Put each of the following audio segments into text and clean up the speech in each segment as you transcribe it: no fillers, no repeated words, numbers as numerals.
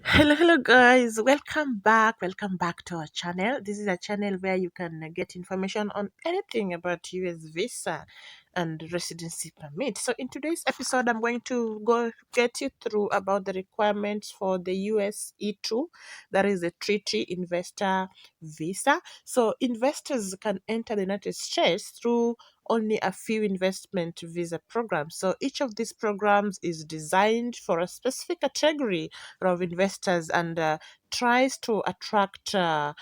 Hello, guys. Welcome back to our channel. This is a channel where you can get information on anything about US visa and residency permit. So, in today's episode, I'm going to go get you through about the requirements for the US E2, that is a treaty investor visa. So, investors can enter the United States through only a few investment visa programs. So, each of these programs is designed for a specific category of investors and tries to attract a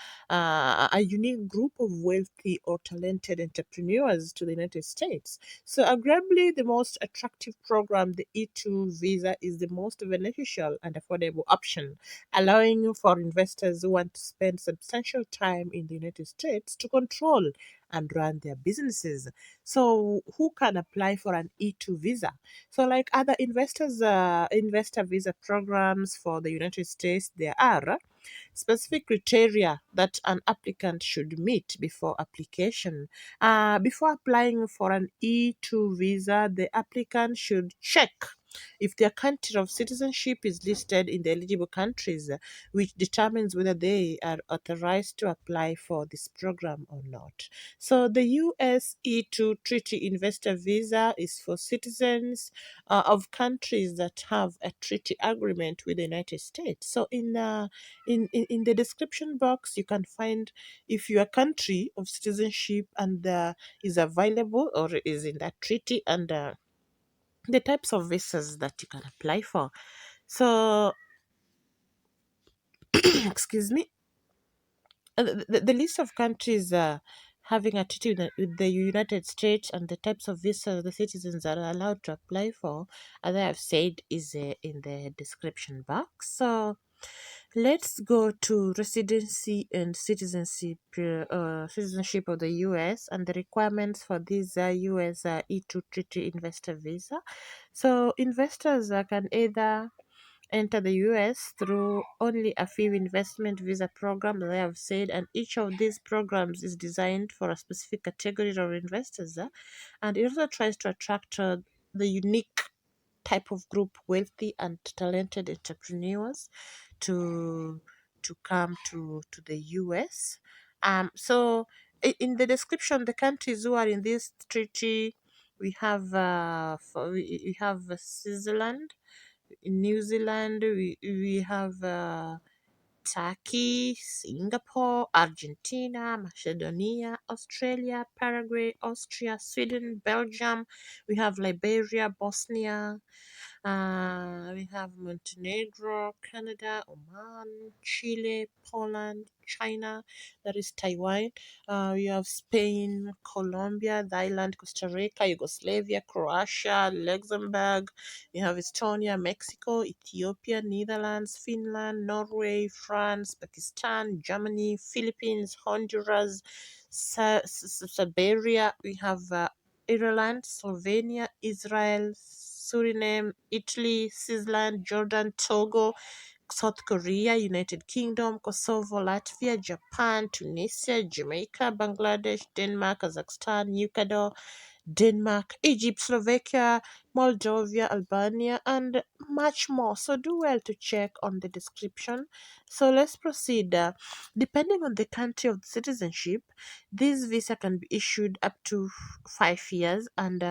unique group of wealthy or talented entrepreneurs to the United States. So, arguably, the most attractive program, the E2 visa, is the most beneficial and affordable option, allowing for investors who want to spend substantial time in the United States to control and run their businesses. So, who can apply for an E2 visa? So, like other investor visa programs for the United States, there are specific criteria that an applicant should meet before application. Before applying for an E2 visa, the applicant should check if their country of citizenship is listed in the eligible countries, which determines whether they are authorized to apply for this program or not. So, the US E2 Treaty Investor Visa is for citizens of countries that have a treaty agreement with the United States. So, in the description box, you can find if your country of citizenship and is available or is in that treaty and the types of visas that you can apply for. So, excuse me, the list of countries having a treaty with the United States and the types of visas the citizens are allowed to apply for, as I have said, is in the description box. So, let's go to residency and citizenship of the US and the requirements for this US E2 treaty investor visa. So, investors can either enter the US through only a few investment visa programs, as I have said, and each of these programs is designed for a specific category of investors, and it also tries to attract the unique type of group, wealthy and talented entrepreneurs, to come to the US. So in the description, the countries who are in this treaty, we have Switzerland, in New Zealand, we have Turkey, Singapore, Argentina, Macedonia, Australia, Paraguay, Austria, Sweden, Belgium. We have Liberia, Bosnia, we have Montenegro, Canada, Oman, Chile, Poland, China, that is Taiwan. We have Spain, Colombia, Thailand, Costa Rica, Yugoslavia, Croatia, Luxembourg. We have Estonia, Mexico, Ethiopia, Netherlands, Finland, Norway, France, Pakistan, Germany, Philippines, Honduras, Siberia. We have Ireland, Slovenia, Israel, Suriname, Italy, Switzerland, Jordan, Togo, South Korea, United Kingdom, Kosovo, Latvia, Japan, Tunisia, Jamaica, Bangladesh, Denmark, Kazakhstan, Ecuador, Denmark, Egypt, Slovakia, Moldova, Albania, and much more. So do well to check on the description. So let's proceed. Depending on the country of citizenship, this visa can be issued up to 5 years and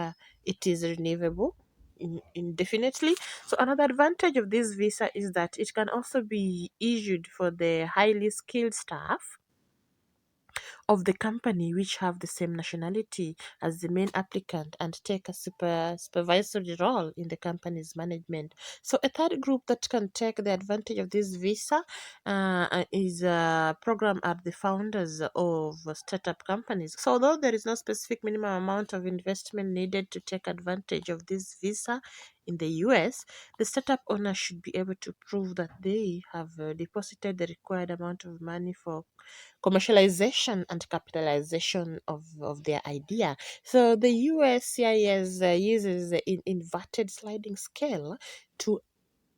it is renewable indefinitely. So another advantage of this visa is that it can also be issued for the highly skilled staff of the company which have the same nationality as the main applicant and take a supervisory role in the company's management. So a third group that can take the advantage of this visa is program are the founders of startup companies. So although there is no specific minimum amount of investment needed to take advantage of this visa in the US, the startup owner should be able to prove that they have deposited the required amount of money for commercialization and capitalization of their idea. So the USCIS uses the inverted sliding scale to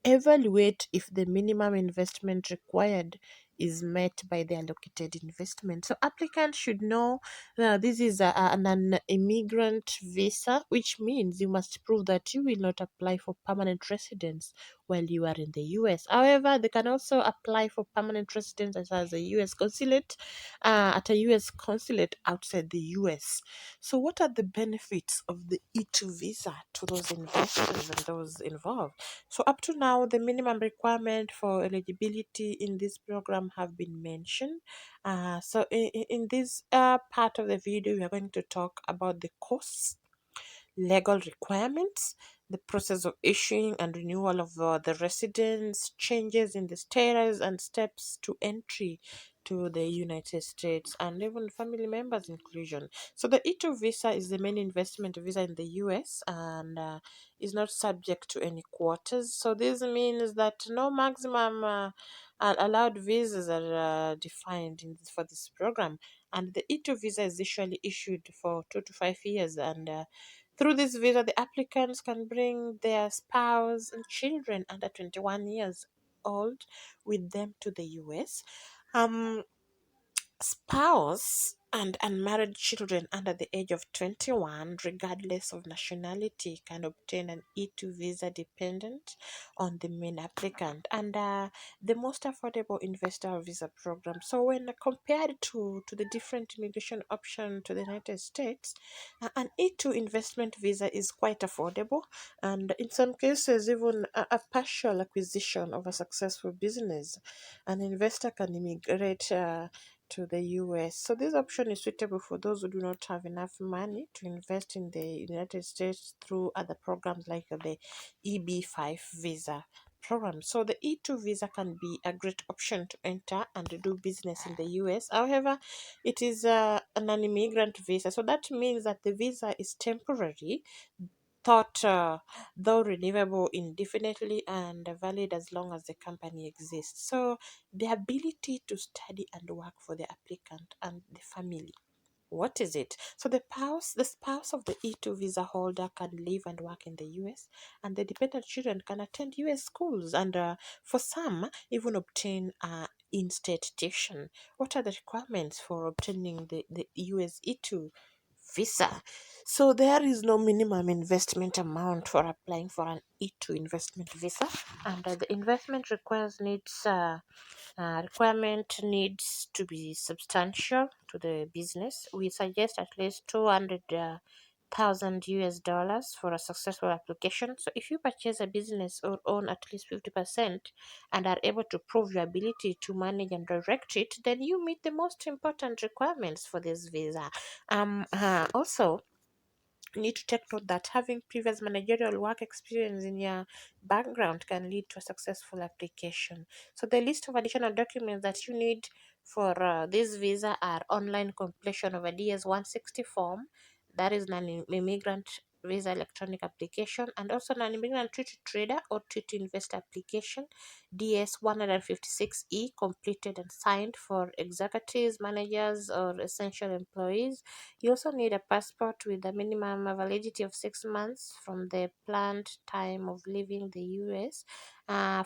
evaluate if the minimum investment required is met by the allocated investment. So applicants should know this is an immigrant visa, which means you must prove that you will not apply for permanent residence while you are in the US. However, they can also apply for permanent residence as a US consulate at a US consulate outside the US. So, what are the benefits of the E2 visa to those investors and those involved? So, up to now, the minimum requirement for eligibility in this program have been mentioned. So, in this part of the video, we are going to talk about the costs, legal requirements, the process of issuing and renewal of the residence, changes in the status, and steps to entry to the United States, and even family members' inclusion. So, the E2 visa is the main investment visa in the US and is not subject to any quotas. So, this means that no maximum allowed visas are defined for this program, and the E2 visa is usually issued for 2 to 5 years, and through this visa, the applicants can bring their spouse and children under 21 years old with them to the US. Um, Spouse and unmarried children under the age of 21, regardless of nationality, can obtain an E2 visa dependent on the main applicant and the most affordable investor visa program. So, when compared to the different immigration option to the United States, an E2 investment visa is quite affordable, and in some cases, even a partial acquisition of a successful business. An investor can immigrate. To the US. So this option is suitable for those who do not have enough money to invest in the United States through other programs like the EB5 visa program. So the E2 visa can be a great option to enter and do business in the US. However, it is an immigrant visa. So that means that the visa is temporary, thought though renewable indefinitely and valid as long as the company exists. So the ability to study and work for the applicant and the family. What is it? So the spouse of the E2 visa holder can live and work in the US, and the dependent children can attend US schools and for some even obtain in-state tuition. What are the requirements for obtaining the US E2 visa? So there is no minimum investment amount for applying for an E2 investment visa, and the investment requirement needs to be substantial to the business. We suggest at least 200,000 US dollars for a successful application. So, if you purchase a business or own at least 50% and are able to prove your ability to manage and direct it, then you meet the most important requirements for this visa. Also, you need to take note that having previous managerial work experience in your background can lead to a successful application. So, the list of additional documents that you need for this visa are online completion of a DS 160 form, that is non immigrant visa electronic application, and also non immigrant treaty trader or treaty investor application, DS 156E, completed and signed for executives, managers, or essential employees. You also need a passport with a minimum validity of 6 months from the planned time of leaving the US.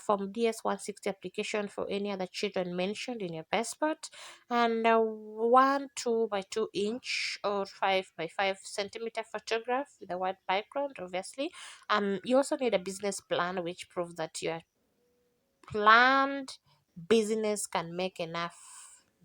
From DS 160 application for any other children mentioned in your passport, and 1 2 by 2 inch or 5 by 5 centimeter photograph with a white background, obviously. You also need a business plan which proves that you are planned business can make enough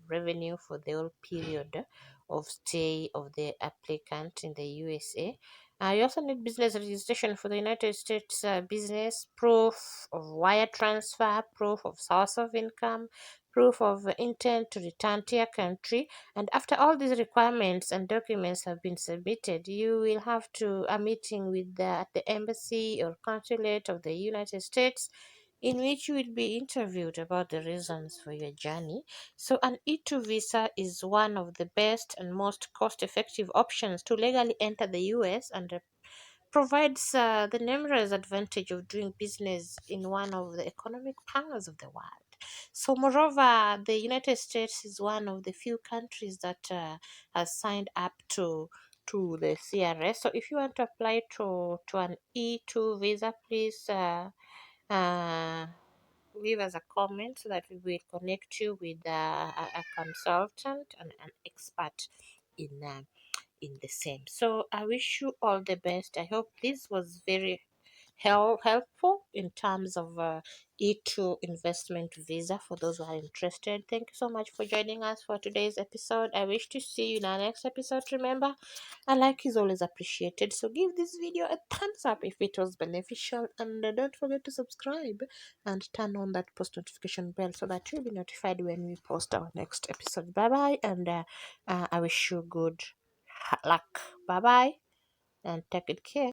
revenue for the whole period of stay of the applicant in the USA. You also need business registration for the United States business, proof of wire transfer, proof of source of income, proof of intent to return to your country. And after all these requirements and documents have been submitted, you will have to a meeting with at the embassy or consulate of the United States, in which you will be interviewed about the reasons for your journey. So, an E2 visa is one of the best and most cost effective options to legally enter the US, and provides the numerous advantage of doing business in one of the economic powers of the world. So, moreover, the United States is one of the few countries that has signed up to the CRS. So, if you want to apply to an E2 visa, please uh, leave us a comment so that we will connect you with a consultant and an expert in the same. So I wish you all the best. I hope this was very helpful in terms of E2 investment visa for those who are interested. Thank you so much for joining us for today's episode. I wish to see you in our next episode. Remember, a like is always appreciated. So give this video a thumbs up if it was beneficial, and don't forget to subscribe and turn on that post notification bell so that you'll be notified when we post our next episode. Bye bye, and I wish you good luck. Bye bye, and take good care.